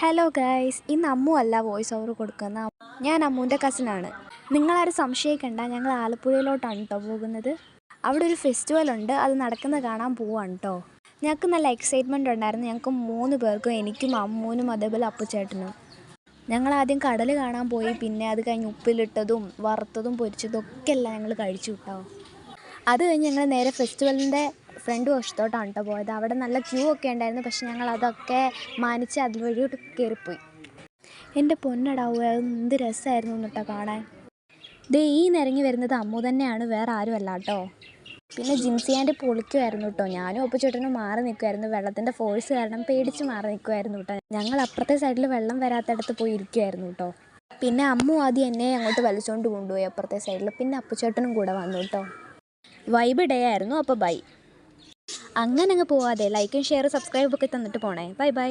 Hello guys, ഇന്ന് അമ്മു അല്ല voice over കൊടുക്കുന്ന. ഞാൻ അമ്മുവിൻ്റെ കസിനാണ്. നിങ്ങളാരും സംശയിക്കണ്ട, ഞങ്ങൾ ആലപ്പുഴയിലോട്ടാണ് കേട്ടോ പോകുന്നത്. അവിടെ ഒരു ഫെസ്റ്റിവൽ ഉണ്ട്, അത് നടക്കുന്നത് കാണാൻ പോവാണ് കേട്ടോ. ഞങ്ങൾക്ക് നല്ല എക്സൈറ്റ്മെൻറ്റ് ഉണ്ടായിരുന്നു. ഞങ്ങൾക്ക് 3 പേർക്കും, എനിക്കും അമ്മൂനും അതേപോലെ അപ്പുച്ചേട്ടനും. ഞങ്ങളാദ്യം കടൽ കാണാൻ പോയി, പിന്നെ അത് കഴിഞ്ഞ് ഉപ്പിലിട്ടതും വറുത്തതും പൊരിച്ചതും ഒക്കെ എല്ലാം ഞങ്ങൾ കഴിച്ചു കേട്ടോ. അത് കഴിഞ്ഞ് ഞങ്ങൾ നേരെ ഫെസ്റ്റിവലിൻ്റെ ഫ്രണ്ട് വശത്തോട്ടാണ് കേട്ടോ പോയത്. അവിടെ നല്ല ക്യൂ ഒക്കെ ഉണ്ടായിരുന്നു, പക്ഷെ ഞങ്ങൾ അതൊക്കെ മാനിച്ച് അതുവഴിയോട്ട് കയറിപ്പോയി. എൻ്റെ പൊന്നടാവുക, എന്ത് രസമായിരുന്നു എന്നിട്ടോ കാണാൻ. ഈ നിരങ്ങി വരുന്നത് അമ്മു തന്നെയാണ്, വേറെ ആരുമല്ല കേട്ടോ. പിന്നെ ജിൻസിയാൻ്റെ പൊളിക്കുമായിരുന്നു കേട്ടോ. ഞാനും ഒപ്പച്ചേട്ടനും മാറി നിൽക്കുമായിരുന്നു. വെള്ളത്തിൻ്റെ ഫോഴ്സ് കാരണം പേടിച്ച് മാറി നിൽക്കുമായിരുന്നു കേട്ടോ. ഞങ്ങൾ അപ്പുറത്തെ സൈഡിൽ വെള്ളം വരാത്തടത്ത് പോയി ഇരിക്കുമായിരുന്നു കേട്ടോ. പിന്നെ അമ്മു ആദ്യം എന്നെ അങ്ങോട്ട് വലിച്ചുകൊണ്ട് കൊണ്ടുപോയി അപ്പുറത്തെ സൈഡിൽ. പിന്നെ അപ്പുച്ചേട്ടനും കൂടെ വന്നു കേട്ടോ. വൈബ് ഡേ ആയിരുന്നു. അപ്പോൾ ബൈ. അങ്ങനെ അങ്ങ് പോവാതെ ലൈക്കും ഷെയറും സബ്സ്ക്രൈബൊക്കെ തന്നിട്ട് പോണേ. Bye bye.